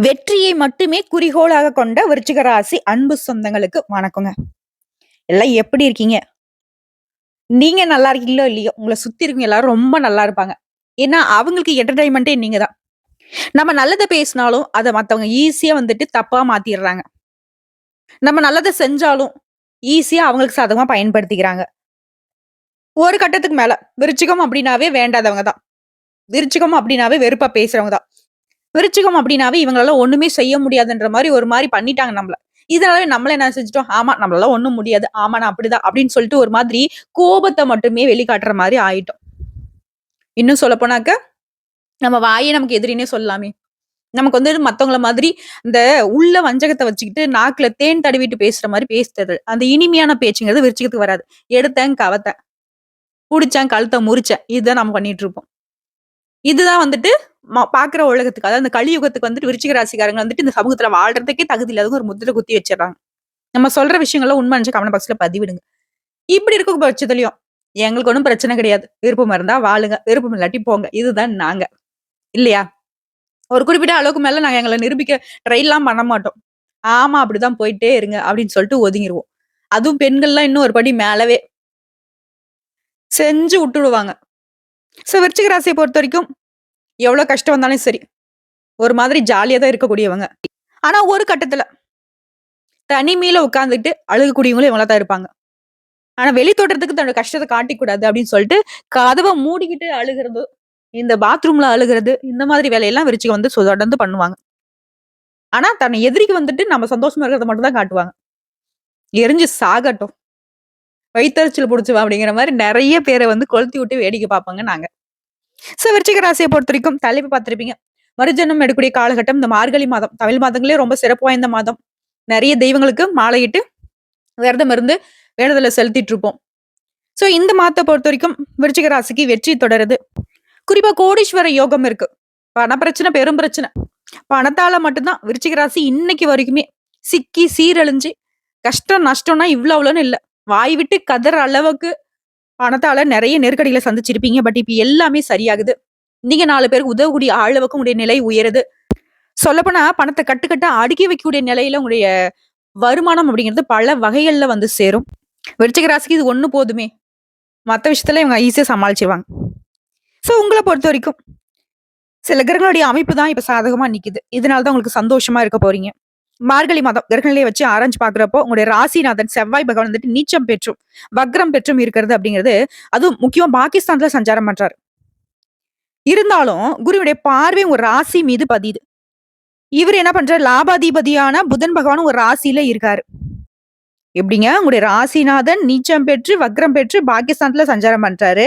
வெற்றியை மட்டுமே குறிக்கோளாக கொண்ட விருச்சிக ராசி அன்பு சொந்தங்களுக்கு வணக்கங்க. எல்லாம் எப்படி இருக்கீங்க? நீங்க நல்லா இருக்கீங்களோ இல்லையோ, உங்கள சுத்தி இருக்கவங்க எல்லாரும் ரொம்ப நல்லா இருப்பாங்க. ஏன்னா, அவங்களுக்கு என்டர்டெயின்மென்ட்டே நீங்க தான். நம்ம நல்லத பேசினாலும், அத மத்தவங்க ஈஸியா வந்துட்டு தப்பா மாத்திர்றாங்க. நம்ம நல்லத செஞ்சாலும், ஈஸியா அவங்களுக்கு சாதகமா பயன்படுத்திக்கிறாங்க. ஒரு கட்டத்துக்கு மேல, விருச்சிகம் அப்படின்னாவே வேண்டாதவங்க தான். விருச்சிகம் அப்படின்னாவே வெறுப்பா பேசுறவங்க தான். விருச்சிகம் அப்படின்னாவே இவங்களால ஒண்ணுமே செய்ய முடியாதுன்ற மாரி ஒரு மாரி பண்ணிட்டாங்க நம்மள. இதனால நம்மள என்ன செஞ்சுட்டோம், ஆமா நம்மளால ஒண்ணும் முடியாது. ஆமா நான் அப்படிதான் அப்படின்னு சொல்லிட்டு ஒரு மாதிரி கோபத்த மட்டுமே வெளிக்காட்டுற மாரி ஆயிட்டோம். இன்னும் சொல்லப்போனாக்க, நம்ம வாயே நமக்கு எதிரின்னே சொல்லலாமே. நமக்கு வந்து மத்தவங்கள மாதிரி இந்த உள்ள வஞ்சகத்த வச்சுக்கிட்டு நாக்குல தேன் தடவிட்டு பேசுற மாரி பேசுறது. அந்த இனிமையான பேச்சுங்கிறது விருச்சிகத்துக்கு வராது. எடுத்தேன், கவத்தேன், புடிச்சேன், கழுத்த முறிச்சேன். இதுதான் நம்ம பண்ணிட்டு இருப்போம். இதுதான் வந்துட்டு பாக்குற உலகத்துக்கு, அதாவது அந்த கலியுகத்துக்கு வந்துட்டு விருச்சிக ராசிக்காரங்க வந்துட்டு இந்த சமூகத்துல வாழ்றதுக்கே தகுதி இல்லாதவங்க ஒரு முத்திரை குத்தி வச்சுர்றாங்க. நம்ம சொல்ற விஷயங்கள்லாம் உண்மை நினைச்சு கமெண்ட் பாக்ஸ்ல பதிவிடுங்க. இப்படி இருக்க பட்சத்துலயும், எங்களுக்கு ஒண்ணும் பிரச்சனை கிடையாது. விருப்பம் இருந்தா வாழுங்க, விருப்பம் இல்லாட்டி போங்க. இதுதான் நாங்க. இல்லையா? ஒரு குறிப்பிட்ட அளவுக்கு மேல நாங்க எங்கள நிரூபிக்க ட்ரைலாம் பண்ண மாட்டோம். ஆமா அப்படிதான் போயிட்டே இருங்க அப்படின்னு சொல்லிட்டு ஒதுங்கிருவோம். அதுவும் பெண்கள்லாம் இன்னும் ஒரு படி மேலவே செஞ்சு விட்டுடுவாங்க. விருச்சிக ராசிய பொறுத்தவரைக்கும் எவ்வளவு கஷ்டம் வந்தாலும் சரி, ஒரு மாதிரி ஜாலியா தான் இருக்கக்கூடியவங்க. ஆனா ஒரு கட்டத்துல தனிமையில உட்கார்ந்துட்டு அழுகக்கூடியவங்களும் இவங்களா தான் இருப்பாங்க. ஆனா வெளி தோற்றத்துக்கு தன்னோட கஷ்டத்த காட்டிக்கூடாது அப்படின்னு சொல்லிட்டு, கதவ மூடிக்கிட்டு அழுகுறது, இந்த பாத்ரூம்ல அழுகுறது, இந்த மாதிரி வேலையெல்லாம் விருச்சிகம் வந்து தொடர்ந்து பண்ணுவாங்க. ஆனா தன்னை எதிரிக்கு வந்துட்டு நம்ம சந்தோஷமா இருக்கிறத மட்டும் தான் காட்டுவாங்க. எரிஞ்சு சாகட்டும், வயித்தெரிச்சல் புடிச்சுவா அப்படிங்கிற மாரி நெறைய பேர வந்து கொளுத்தி விட்டு வேடிக்கை பார்ப்பாங்க நாங்க. விருச்சிக ராசிய பொறுத்தவரைக்கும் தலைப்பு பார்த்திருப்பீங்க. மறுஜென்மம் எடுக்கக்கூடிய காலகட்டம் இந்த மார்கழி மாதம். தமிழ் மாதங்களே ரொம்ப சிறப்பு வாய்ந்த மாதம். நெறைய தெய்வங்களுக்கு மாலையிட்டு, விரதம் இருந்து வேண்டுதல செலுத்திட்டு இருப்போம். இந்த மாதத்த பொறுத்தவரைக்கும் விருச்சிக ராசிக்கு வெற்றி தொடருது. குறிப்பா கோடீஸ்வர யோகம் இருக்கு. பண பிரச்சனை பெரும் பிரச்சனை. பணத்தால மட்டும் தான் விருச்சிக ராசி இன்னைக்கு வரைக்குமே சிக்கி சீரழிஞ்சு, கஷ்டம் நஷ்டம்னா இவ்ளோ அவ்வளோன்னு இல்ல. வாய் விட்டு கதற அளவுக்கு பணத்தால நெறைய நெருக்கடிகள சந்திச்சிருப்பீங்க. பட் இப்ப எல்லாமே சரியாகுது. நீங்க 4 பேருக்கு உதவக்கூடிய அளவுக்கு உங்களுடைய நிலை உயருது. சொல்லப்போனா பணத்த கட்டுக்கட்டா அடுக்கி வைக்கக்கூடிய நிலையில உங்களுடைய வருமானம் அப்படிங்கிறது பல வகைகள்ல வந்து சேரும். விருச்சிக ராசிக்கு இது ஒண்ணு போதுமே. மத்த விஷயத்துல இவங்க ஈஸியா சமாளிச்சுருவாங்க. உங்கள பொறுத்தவரைக்கும் சில கிரகங்களுடைய அமைப்பு தான் இப்ப சாதகமா நிக்குது. இதனால தான் உங்களுக்கு சந்தோஷமா இருக்க போறீங்க. மார்கழி மாதம் கிரகநிலைய வச்சு ஆராய்ஞ்சு பார்க்கிறப்போ, உங்களுடைய ராசிநாதன் செவ்வாய் பகவான் வந்துட்டு நீச்சம் பெற்றும், வக்ரம் பெற்றும் இருக்கிறது அப்படிங்கிறது, அதுவும் முக்கியமா பாகிஸ்தான்ல சஞ்சாரம் பண்றாரு. இருந்தாலும் குருவுடைய பார்வை உங்க ராசி மீது பதியுது. இவரு என்ன பண்றாரு? லாபாதிபதியான புதன் பகவானும் ஒரு ராசியில இருக்காரு. எப்படிங்க? உங்களுடைய ராசிநாதன் நீச்சம் பெற்று, வக்ரம் பெற்று பாகிஸ்தான்ல சஞ்சாரம் பண்றாரு.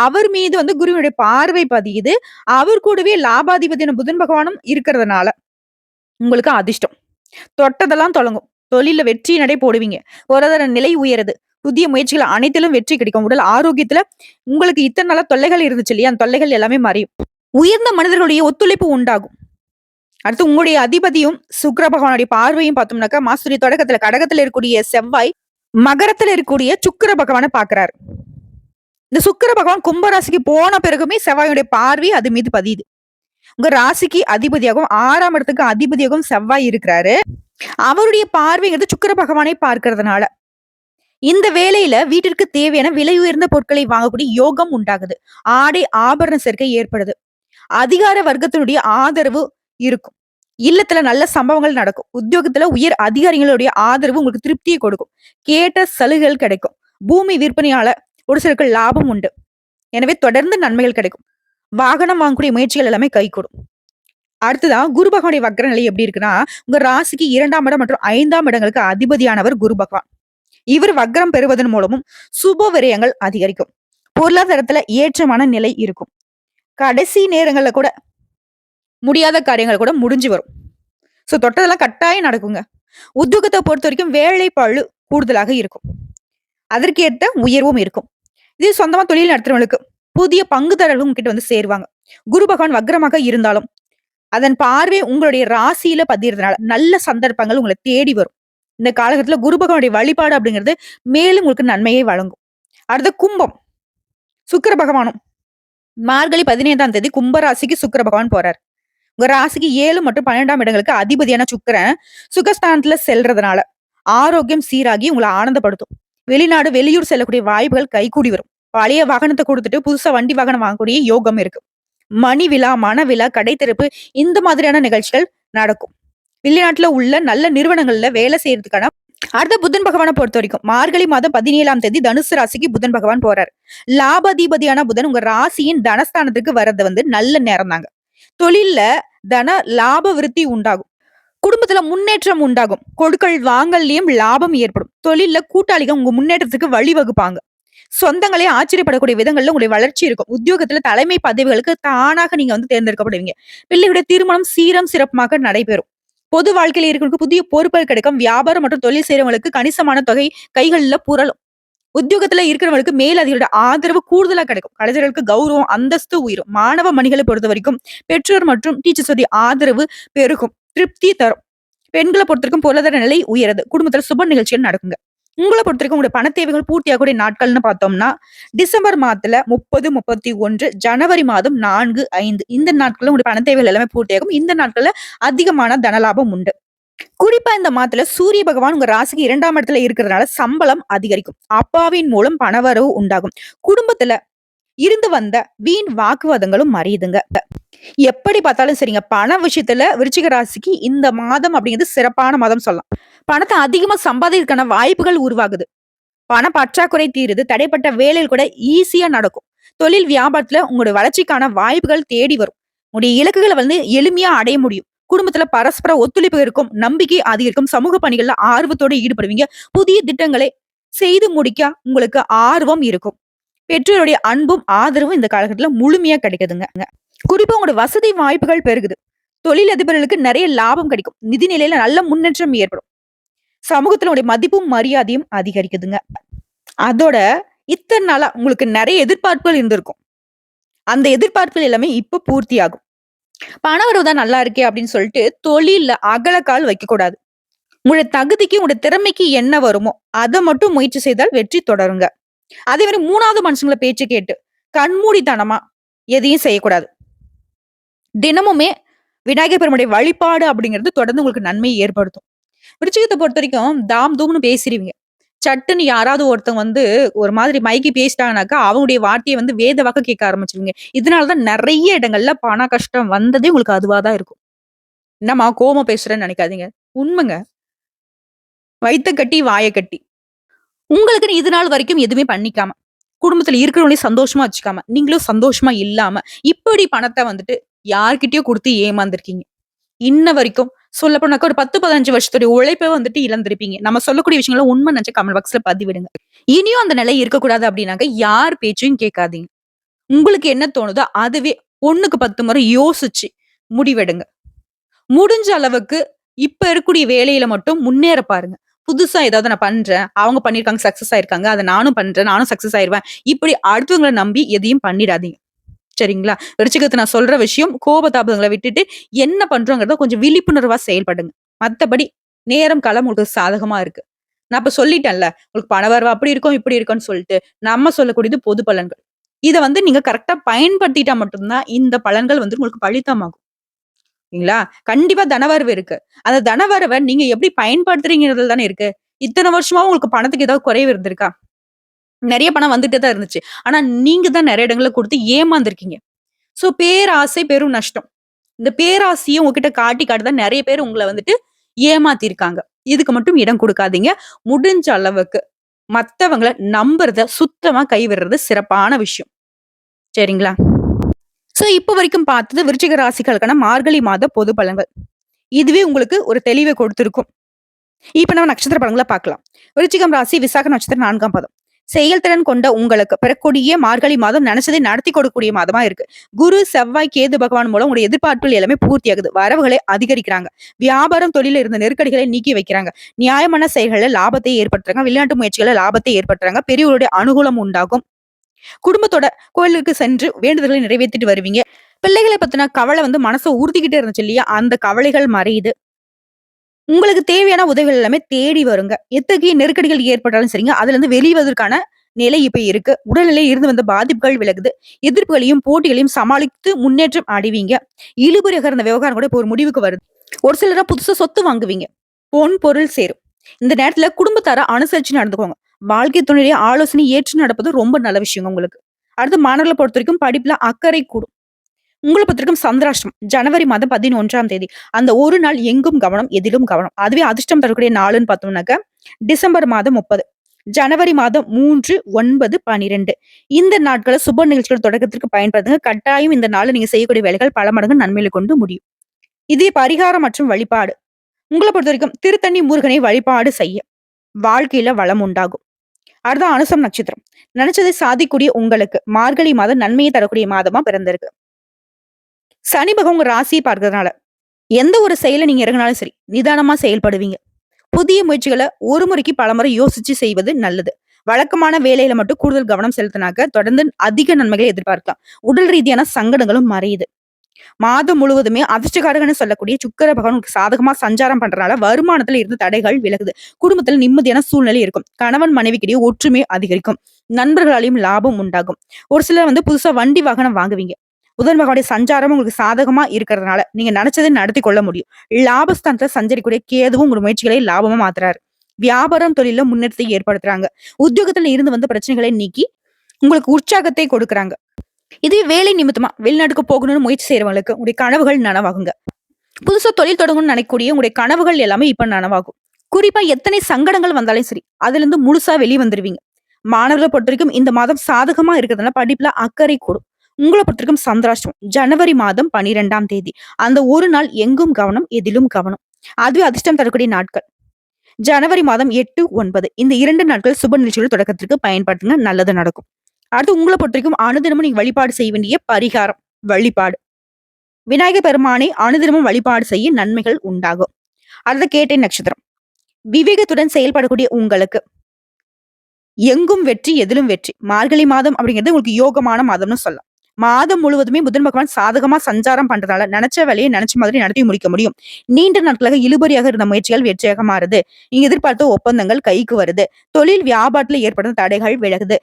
அவர் மீது வந்து குருவினுடைய பார்வை பதியுது. அவர் கூடவே லாபாதிபதியான புதன் பகவானும் இருக்கிறதுனால, உங்களுக்கு அதிர்ஷ்டம். தொட்டதெல்லாம் தொடங்கும். தொழில்ல வெற்றி நடை போடுவீங்க. பொருளாதார நிலை உயருது. புதிய முயற்சிகள் அனைத்திலும் வெற்றி கிடைக்கும். உடல் ஆரோக்கியத்துல உங்களுக்கு இத்தன நாளா தொல்லைகள் இருந்துச்சு இல்லையா? அந்த தொல்லைகள் எல்லாமே மறையும். உயர்ந்த மனிதர்களுடைய ஒத்துழைப்பு உண்டாகும். அடுத்து உங்களுடைய அதிபதியும் சுக்கிர பகவானுடைய பார்வையும் பார்த்தோம்னாக்கா, மாசத்துடைய தொடக்கத்துல கடகத்துல இருக்கக்கூடிய செவ்வாய், மகரத்துல இருக்கக்கூடிய சுக்கிர பகவான பார்க்கிறாரு. இந்த சுக்கிர பகவான் கும்பராசிக்கு போன பிறகுமே செவ்வாயுடைய பார்வை அது மீது பதியுது. உங்க ராசிக்கு அதிபதியாகவும் 6ஆம் இடத்துக்கு அதிபதியாகவும் செவ்வாய் இருக்கிறாரு. அவருடைய பார்வைங்கிறது சுக்கிர பகவானை பார்க்கிறதுனால இந்த வேலையில வீட்டிற்கு தேவையான விலை உயர்ந்த பொருட்களை வாங்கக்கூடிய யோகம் உண்டாகுது. ஆடை ஆபரண சேர்க்கை ஏற்படுது. அதிகார வர்க்கத்தினுடைய ஆதரவு இருக்கும். இல்லத்துல நல்ல சம்பவங்கள் நடக்கும். உத்தியோகத்துல உயர் அதிகாரிகளுடைய ஆதரவு உங்களுக்கு திருப்தியை கொடுக்கும். கேட்ட சலுகைகள் கிடைக்கும். பூமி விற்பனையால ஒரு சிலருக்கு லாபம் உண்டு. எனவே தொடர்ந்து நன்மைகள் கிடைக்கும். வாகனம் வாங்கக்கூடிய முயற்சிகள் எல்லாமே கைகூடும். அடுத்ததான் குரு பகவானுடைய வக்ர நிலை எப்படி இருக்குன்னா, உங்க ராசிக்கு 2ஆம் இடம் மற்றும் 5ஆம் இடங்களுக்கு அதிபதியானவர் குரு பகவான். இவர் வக்ரம் பெறுவதன் மூலமும் சுப விரயங்கள் அதிகரிக்கும். பொருளாதாரத்துல ஏற்றமான நிலை இருக்கும். கடைசி நேரங்கள்ல கூட முடியாத காரியங்கள் கூட முடிஞ்சு வரும். தொட்டதெல்லாம் கட்டாயம் நடக்குங்க. உத்தியோகத்தை பொறுத்த வரைக்கும் வேலை பளு கூடுதலாக இருக்கும். அதற்கேற்ற உயர்வும் இருக்கும். இது சொந்தமா தொழில் நடத்துறவங்களுக்கு புதிய பங்குதாரர்கள் உங்ககிட்ட வந்து சேருவாங்க. குரு பகவான் வக்ரமாக இருந்தாலும் அதன் பார்வை உங்களுடைய ராசியில பதியறதுனால நல்ல சந்தர்ப்பங்கள் உங்களை தேடி வரும். இந்த காலகட்டத்துல குரு பகவானுடைய வழிபாடு அப்படிங்கிறது மேலும் உங்களுக்கு நன்மையை வழங்கும். அடுத்த கும்பம், சுக்கிர பகவானும் மார்கழி 15ஆம் தேதி கும்பராசிக்கு சுக்கிர பகவான் போறார். உங்க ராசிக்கு 7 மற்றும் 12ஆம் இடங்களுக்கு அதிபதியான சுக்கிரன் சுகஸ்தானத்துல செல்றதுனால ஆரோக்கியம் சீராகி உங்களை ஆனந்தப்படுத்தும். வெளிநாடு, வெளியூர் செல்லக்கூடிய வாய்ப்புகள் கைகூடி வரும். பழைய வாகனத்த குடுத்துட்டு புதுசா வண்டி வாகனம் வாங்கக்கூடிய யோகம் இருக்கு. மணி விழா, மணவிழா, கடை திறப்பு இந்த மாதிரியான நிகழ்ச்சிகள் நடக்கும். வெளிநாட்டுல உள்ள நல்ல நிறுவனங்கள்ல வேலை செய்யறதுக்கான அடுத்த புதன் பகவானை பொறுத்த வரைக்கும் மார்கழி மாதம் 17ஆம் தேதி தனுசு ராசிக்கு புதன் பகவான் போறாரு. லாபாதிபதியான புதன் உங்க ராசியின் தனஸ்தானத்துக்கு வர்றது நல்ல நேரம் தாங்க. தொழில்ல தன லாப விருத்தி உண்டாகும். குடும்பத்துல முன்னேற்றம் உண்டாகும். கொடுக்கல் வாங்கல்லையும் லாபம் ஏற்படும். தொழில்ல கூட்டாளிகள் உங்க முன்னேற்றத்துக்கு வழிவகுப்பாங்க. சொந்தங்களே ஆச்சரியப்படக்கூடிய விதங்கள்ல உங்களுடைய வளர்ச்சி இருக்கும். உத்தியோகத்துல தலைமை பதவிகளுக்கு தானாக நீங்க தேர்ந்தெடுக்கப்படுவீங்க. பிள்ளைகளுடைய திருமணம் சீரம் சிறப்புமாக நடைபெறும். பொது வாழ்க்கையில இருக்கிறவங்களுக்கு புதிய பொறுப்புகள் கிடைக்கும். வியாபாரம் மற்றும் தொழில் செய்யறவங்களுக்கு கணிசமான தொகை கைகள்ல புரளும். உத்தியோகத்துல இருக்கிறவங்களுக்கு மேலதிகளோட ஆதரவு கூடுதலா கிடைக்கும். கலைஞர்களுக்கு கௌரவம், அந்தஸ்து உயரும். மாணவ மணிகளை பொறுத்த வரைக்கும் பெற்றோர் மற்றும் டீச்சர்ஸோட ஆதரவு பெருகும். திருப்தி தரும். பெண்களை பொறுத்த வரைக்கும் பொருளாதார நிலை உயருது. குடும்பத்துல சுப நிகழ்ச்சிகள் நடக்குங்க. உங்களை பொறுத்த வரைக்கும் உங்களுடைய பண தேவைகள் பூர்த்தியாகக்கூடிய நாட்கள்னு பார்த்தோம்னா டிசம்பர் மாதத்துல 30, 31, ஜனவரி மாதம் 4, 5 இந்த நாட்கள்ல உங்களுடைய பண தேவைகள் எல்லாமே பூர்த்தியாகும். இந்த நாட்கள்ல அதிகமான தனலாபம் உண்டு. குறிப்பா இந்த மாதத்துல சூரிய பகவான் உங்க ராசிக்கு 2ஆம் இடத்துல இருக்கிறதுனால சம்பளம் அதிகரிக்கும். அப்பாவின் மூலம் பணவரவு உண்டாகும். குடும்பத்துல இருந்து வந்த வீண் வாக்குவாதங்களும் மறையுதுங்க. எப்படி பார்த்தாலும் சரிங்க, பண விஷயத்துல விருச்சிக ராசிக்கு இந்த மாதம் அப்படிங்கிறது சிறப்பான மாதம் சொல்லலாம். பணத்தை அதிகமா சம்பாதிக்கிறதுக்கான வாய்ப்புகள் உருவாகுது. பண பற்றாக்குறை தீருது. தடைப்பட்ட வேலைகள் கூட ஈஸியா நடக்கும். தொழில் வியாபாரத்துல உங்களுடைய வளர்ச்சிக்கான வாய்ப்புகள் தேடி வரும். உங்களுடைய இலக்குகளை எளிமையா அடைய முடியும். குடும்பத்துல பரஸ்பர ஒத்துழைப்பு இருக்கும். நம்பிக்கை அதிகரிக்கும். சமூக பணிகள்ல ஆர்வத்தோட ஈடுபடுவீங்க. புதிய திட்டங்களை செய்து முடிக்க உங்களுக்கு ஆர்வம் இருக்கும். பெற்றோருடைய அன்பும் ஆதரவும் இந்த காலகட்டத்துல முழுமையா கிடைக்குதுங்க. குறிப்பா உங்களோட வசதி வாய்ப்புகள் பெருகுது. தொழில் அதிபர்களுக்கு நிறைய லாபம் கிடைக்கும். நிதி நிலையில நல்ல முன்னேற்றம் ஏற்படும். சமூகத்துல உடைய மதிப்பும் மரியாதையும் அதிகரிக்குதுங்க. அதோட இத்தனை நாளா உங்களுக்கு நிறைய எதிர்பார்ப்புகள் இருந்திருக்கும். அந்த எதிர்பார்ப்புகள் எல்லாமே இப்ப பூர்த்தி ஆகும். பண வரவு தான் நல்லா இருக்கே அப்படின்னு சொல்லிட்டு தொழில்ல அகலக்கால் வைக்க கூடாது. உங்களுடைய தகுதிக்கு உங்களுடைய திறமைக்கு என்ன வருமோ அதை மட்டும் முயற்சி செய்தால் வெற்றி தொடருங்க. அதே மாதிரி 3வது மனுஷங்களை பேச்சு கேட்டு கண்மூடித்தனமா எதையும் செய்யக்கூடாது. தினமுமே விநாயகர் பெருமானுடைய வழிபாடு அப்படிங்கிறது தொடர்ந்து உங்களுக்கு நன்மையை ஏற்படுத்தும். விருச்சிகத்தை பொறுத்த வரைக்கும் தாம் தூம்னு பேசிடுவீங்க. சட்டுன்னு யாராவது ஒருத்தவங்க ஒரு மாதிரி மைக்கி பேசிட்டாங்கனாக்கா அவங்களுடைய வார்த்தையை வேத வாக்க கேட்க ஆரம்பிச்சிருவீங்க. இதனாலதான் நிறைய இடங்கள்ல பண கஷ்டம் வந்ததே உங்களுக்கு அதுவாதான் இருக்கும். என்னம்மா கோவமா பேசுறேன்னு நினைக்காதீங்க. உண்மைங்க. வயித்த கட்டி வாய கட்டி உங்களுக்கு இது நாள் வரைக்கும் எதுவுமே பண்ணிக்காம குடும்பத்துல இருக்கிறவங்களையும் சந்தோஷமா வச்சுக்காம நீங்களும் சந்தோஷமா இல்லாம இப்படி பணத்தை யார்கிட்டயோ கொடுத்து ஏமாந்துருக்கீங்க. இன்ன வரைக்கும் சொல்ல போனாக்கா ஒரு 10-15 வருஷத்துடைய உழைப்பை இழந்திருப்பீங்க. நம்ம சொல்லக்கூடிய விஷயங்கள உண்மை நினைச்ச கமெண்ட் பாக்ஸ்ல பதிவிடுங்க. இனியும் அந்த நிலை இருக்கக்கூடாது அப்படின்னாக்க யார் பேச்சையும் கேட்காதீங்க. உங்களுக்கு என்ன தோணுதோ அதுவே 1க்கு 10 முறை யோசிச்சு முடிவெடுங்க. முடிஞ்ச அளவுக்கு இப்ப இருக்கக்கூடிய வேலையில மட்டும் முன்னேற பாருங்க. புதுசா ஏதாவது நான் பண்றேன், அவங்க பண்ணிருக்காங்க, சக்சஸ் ஆயிருக்காங்க, அதை நானும் பண்றேன், நானும் சக்சஸ் ஆயிருவேன், இப்படி அடுத்தவங்களை நம்பி எதையும் பண்ணிடாதீங்க. சரிங்களா? விருச்சிகத்தை நான் சொல்ற விஷயம் கோபதாபங்களை விட்டுட்டு என்ன பண்றோங்கிறத கொஞ்சம் விழிப்புணர்வா செயல்படுங்க. மத்தபடி நேரம் காலம் உங்களுக்கு சாதகமா இருக்கு. நான் இப்ப சொல்லிட்டேன்ல, உங்களுக்கு பணவரவு அப்படி இருக்கும் இப்படி இருக்கும்னு சொல்லிட்டு நம்ம சொல்லக்கூடியது பொது பலன்கள். இதை நீங்க கரெக்டா பயன்படுத்திட்டா மட்டும்தான் இந்த பலன்கள் உங்களுக்கு பலிதமாகும். சரிங்களா? கண்டிப்பா தனவரவு இருக்கு. அந்த தனவரவை நீங்க எப்படி பயன்படுத்துறீங்கிறதுல தானே இருக்கு. இத்தனை வருஷமா உங்களுக்கு பணத்துக்கு ஏதாவது குறைவு இருந்திருக்கா? நிறைய பணம் வந்துட்டே தான் இருந்துச்சு. ஆனா நீங்க தான் நிறைய இடங்கள்ல கொடுத்து ஏமாந்துருக்கீங்க. சோ பேராசை பெரும் நஷ்டம். இந்த பேராசையை உங்ககிட்ட காட்டி தான் நிறைய பேர் உங்களை ஏமாத்திருக்காங்க. இதுக்கு மட்டும் இடம் கொடுக்காதீங்க. முடிஞ்ச அளவுக்கு மத்தவங்களை நம்புறத சுத்தமா கைவிடுறது சிறப்பான விஷயம். சரிங்களா? சோ இப்ப வரைக்கும் பார்த்தது விருச்சிக ராசிகளுக்கான மார்கழி மாத பொது பலன்கள். இதுவே உங்களுக்கு ஒரு தெளிவை கொடுத்திருக்கும். இப்ப நம்ம நட்சத்திர பலன்களை பார்க்கலாம். விருச்சிகம் ராசி விசாக நட்சத்திரம் 4ஆம் பாதம். செயல்திறன் கொண்ட உங்களுக்கு பிறக்கூடிய மார்கழி மாதம் நினைச்சதை நடத்தி கொடுக்கக்கூடிய மாதமா இருக்கு. குரு, செவ்வாய், கேது பகவான் மூலம் உங்களுடைய எதிர்பார்ப்புகள் எல்லாமே பூர்த்தி ஆகுது. வரவுகளை அதிகரிக்கிறாங்க. வியாபாரம், தொழில இருந்த நெருக்கடிகளை நீக்கி வைக்கிறாங்க. நியாயமான செயல்களில் லாபத்தை ஏற்படுத்துறாங்க. வெளிநாட்டு முயற்சிகளை லாபத்தை ஏற்படுத்துறாங்க. பெரியவருடைய அனுகூலம் உண்டாகும். குடும்பத்தோட கோயிலுக்கு சென்று வேண்டுதல்களை நிறைவேற்றிட்டு வருவீங்க. பிள்ளைகளை பத்தின கவலை மனசை ஊர்த்திக்கிட்டே இருந்துச்சு இல்லையா? அந்த கவலைகள் மறையுது. உங்களுக்கு தேவையான உதவிகள் எல்லாமே தேடி வருங்க. எத்தகைய நெருக்கடிகள் ஏற்பட்டாலும் சரிங்க, அதுல இருந்து வெளிவதற்கான நிலை இப்ப இருக்கு. உடல்நிலையில் இருந்து வந்த பாதிப்புகள் விலகுது. எதிர்ப்புகளையும், போட்டிகளையும் சமாளித்து முன்னேற்றம் அடைவீங்க. இழுபறியாக இருந்த விவகாரம் கூட இப்போ ஒரு முடிவுக்கு வருது. ஒரு சிலரா புதுசா சொத்து வாங்குவீங்க. பொன், பொருள் சேரும். இந்த நேரத்துல குடும்பத்தார அனுசரிச்சு நடந்துக்கோங்க. வாழ்க்கை துணையுடைய ஆலோசனை ஏற்று நடப்பது ரொம்ப நல்ல விஷயங்க உங்களுக்கு. அடுத்து மாணவர்களை பொறுத்தவரைக்கும் படிப்புல அக்கறை கூடும். உங்கள பொறுத்தவரைக்கும் சந்திராஷ்டமம். ஜனவரி மாதம் 11ஆம் தேதி. அந்த ஒரு நாள் எங்கும் கவனம், எதிலும் கவனம். அதுவே அதிர்ஷ்டம் தரக்கூடிய நாளுன்னு பார்த்தோம்னாக்க, டிசம்பர் மாதம் 30, ஜனவரி மாதம் 3, 9, 12. இந்த நாட்கள சுப நிகழ்ச்சிகள் தொடக்கத்திற்கு பயன்படுத்துங்க. கட்டாயம் இந்த நாள்ல நீங்க செய்யக்கூடிய வேலைகள் பல மடங்கு நன்மையில கொண்டு முடியும். இதே பரிகாரம் மற்றும் வழிபாடு. உங்கள பொறுத்தவரைக்கும் திருத்தணி முருகனை வழிபாடு செய்ய வாழ்க்கையில வளம் உண்டாகும். அடுத்த அனுசம் நட்சத்திரம். நினைச்சதை சாதிக்கூடிய உங்களுக்கு மார்கழி மாதம் நன்மையை தரக்கூடிய மாதமா பிறந்திருக்கு. சனி பகவான் உங்க ராசியை பார்க்கறதுனால எந்த ஒரு செயலை நீங்க இறங்கினாலும் சரி நிதானமா செயல்படுவீங்க. புதிய முயற்சிகளை ஒரு முறைக்கு பலமுறை யோசிச்சு செய்வது நல்லது. வழக்கமான வேலையில மட்டும் கூடுதல் கவனம் செலுத்தினாக்க தொடர்ந்து அதிக நன்மைகளை எதிர்பார்க்கலாம். உடல் ரீதியான சங்கடங்களும் மறையுது. மாதம் முழுவதுமே அதிர்ஷ்டகாரகன்னு சொல்லக்கூடிய சுக்கிர பகவான் உங்களுக்கு சாதகமா சஞ்சாரம் பண்றதுனால வருமானத்துல இருந்து தடைகள் விலகுது. குடும்பத்துல நிம்மதியான சூழ்நிலை இருக்கும். கணவன் மனைவிக்கிடையே ஒற்றுமை அதிகரிக்கும். நண்பர்களாலையும் லாபம் உண்டாகும். ஒரு சிலர் புதுசா வண்டி வாகனம் வாங்குவீங்க. புதன் பகவானுடைய சஞ்சாரம் உங்களுக்கு சாதகமா இருக்கிறதுனால நீங்க நினைச்சதை நடத்தி கொள்ள முடியும். லாபஸ்தானத்துல சஞ்சரிக்கூடிய கேதுவும் உங்க முயற்சிகளை லாபமா மாத்துறாரு. வியாபாரம் தொழில முன்னேற்றத்தை ஏற்படுத்துறாங்க. உத்தியோகத்துல இருந்து வந்த பிரச்சனைகளை நீக்கி உங்களுக்கு உற்சாகத்தை கொடுக்குறாங்க. இதே வேலை நிமித்தமா வெளிநாட்டுக்கு போகணும்னு முயற்சி செய்யறவங்களுக்கு உங்களுடைய கனவுகள் நனவாகுங்க. புதுசா தொழில் தொடங்கணும்னு நினைக்கக்கூடிய உங்களுடைய கனவுகள் எல்லாமே இப்ப நனவாகும். குறிப்பா எத்தனை சங்கடங்கள் வந்தாலும் சரி அதுல இருந்து முழுசா வெளியே வந்துருவீங்க. மாணவர்களை பொறுத்த வரைக்கும் இந்த மாதம் சாதகமா இருக்கிறதுனால படிப்புல அக்கறை கூடும். உங்களை பொறுத்த வரைக்கும் சந்திராஷ்டம் ஜனவரி மாதம் 12ஆம் தேதி. அந்த ஒரு நாள் எங்கும் கவனம், எதிலும் கவனம். அதுவே அதிர்ஷ்டம் தரக்கூடிய நாட்கள் ஜனவரி மாதம் 8, 9. இந்த 2 நாட்கள் சுப நிகழ்ச்சிகள் தொடக்கத்திற்கு பயன்படுத்துங்க. நல்லது நடக்கும். அடுத்து உங்களை பொறுத்த வரைக்கும் அனுதினமும் நீங்க வழிபாடு செய்ய வேண்டிய பரிகாரம் வழிபாடு. விநாயகர் பெருமானை அனுதினமும் வழிபாடு செய்ய நன்மைகள் உண்டாகும். அடுத்த கேட்டை நட்சத்திரம். விவேகத்துடன் செயல்படக்கூடிய உங்களுக்கு எங்கும் வெற்றி, எதிலும் வெற்றி. மார்கழி மாதம் அப்படிங்கிறது உங்களுக்கு யோகமான மாதம்னு சொல்லலாம். மாதம் முழுவதுமே புதன் பகவான் சாதகமா சஞ்சாரம் பண்றதால நினைச்ச வேலையை நினைச்ச மாதிரி நடத்தி முடிக்க முடியும். நீண்ட நாட்களாக இழுபறியாக இருந்த முயற்சிகள் வெற்றியாக மாறுது. நீங்க எதிர்பார்த்த ஒப்பந்தங்கள் கைக்கு வருது. தொழில் வியாபாரத்துல ஏற்படும் தடைகள் விலகுது.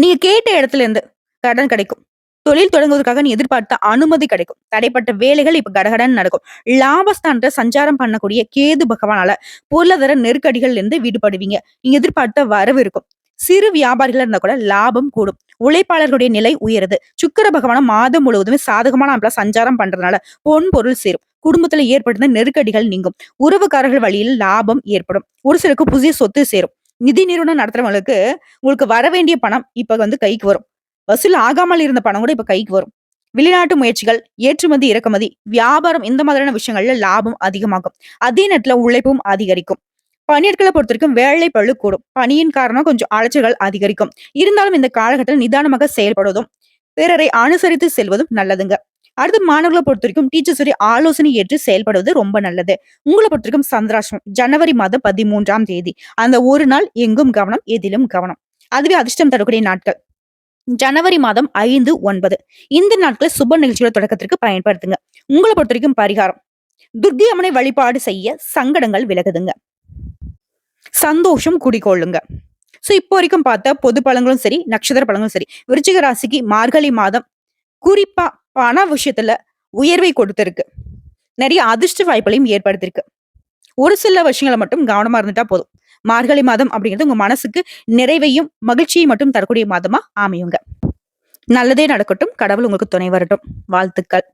நீங்க கேட்ட இடத்துல இருந்து கடன் கிடைக்கும். தொழில் தொடங்குவதற்காக நீ எதிர்பார்த்த அனுமதி கிடைக்கும். தடைப்பட்ட வேலைகள் இப்ப கடகடன் நடக்கும். லாபஸ்தானத்தை சஞ்சாரம் பண்ணக்கூடிய கேது பகவானால பொருளாதார நெருக்கடிகள்ல இருந்து விடுபடுவீங்க. நீங்க எதிர்பார்த்த வரவு இருக்கும். சிறு வியாபாரிகள் இருந்தா கூட லாபம் கூடும். உழைப்பாளர்களுடைய நிலை உயருது. சுக்கிர பகவான மாதம் முழுவதுமே சாதகமான அமைப்புல சஞ்சாரம் பண்றதுனால பொன் பொருள் சேரும். குடும்பத்துல ஏற்படுத்த நெருக்கடிகள் நீங்கும். உறவுக்காரர்கள் வழியில் லாபம் ஏற்படும். ஒரு சிலருக்கு புதிய சொத்து சேரும். நிதி நிறுவனம் நடத்துறவங்களுக்கு உங்களுக்கு வர வேண்டிய பணம் இப்ப கைக்கு வரும். வசூல் ஆகாமல் இருந்த பணம் கூட இப்ப கைக்கு வரும். வெளிநாட்டு முயற்சிகள், ஏற்றுமதி, இறக்குமதி, வியாபாரம் இந்த மாதிரியான விஷயங்கள்ல லாபம் அதிகமாகும். அதே நேரத்துல உழைப்பும் அதிகரிக்கும். பணியாட்களை பொறுத்த வரைக்கும் வேலை பளு கூடும். பணியின் காரணம் கொஞ்சம் அலைச்சல்கள் அதிகரிக்கும். இருந்தாலும் இந்த காலகட்டத்தில் நிதானமாக செயல்படுவதும் பிறரை அனுசரித்து செல்வதும் நல்லதுங்க. அடுத்து மாணவர்களை பொறுத்த வரைக்கும் டீச்சர்ஸுடைய ஆலோசனை ஏற்று செயல்படுவது ரொம்ப நல்லது. உங்களை பொறுத்த வரைக்கும் சந்திராஷ்டமம் ஜனவரி மாதம் 13ஆம் தேதி. அந்த ஒரு நாள் எங்கும் கவனம், எதிலும் கவனம். அதுவே அதிர்ஷ்டம் தரக்கூடிய நாட்கள் ஜனவரி மாதம் 5, 9. இந்த நாட்களை சுப நிகழ்ச்சியோட தொடக்கத்திற்கு பயன்படுத்துங்க. உங்களை பொறுத்த வரைக்கும் பரிகாரம் துர்க்கை அம்மனை வழிபாடு செய்ய சங்கடங்கள் விலகுதுங்க. சந்தோஷம் குடிக்கொள்ளுங்க. சோ இப்போ வரைக்கும் பார்த்த பொது பலன்களும் சரி, நட்சத்திர பலன்களும் சரி, விருச்சிக ராசிக்கு மார்கழி மாதம் குறிப்பா பண விஷயத்துல உயர்வை கொடுத்திருக்கு. நிறைய அதிர்ஷ்ட வாய்ப்புகளையும் ஏற்படுத்திருக்கு. ஒரு சில விஷயங்களை மட்டும் கவனமா இருந்துட்டா போதும். மார்கழி மாதம் அப்படிங்கிறது உங்க மனசுக்கு நிறைவையும் மகிழ்ச்சியை மட்டும் தரக்கூடிய மாதமா அமையுங்க. நல்லதே நடக்கட்டும். கடவுள் உங்களுக்கு துணை வரட்டும். வாழ்த்துக்கள்.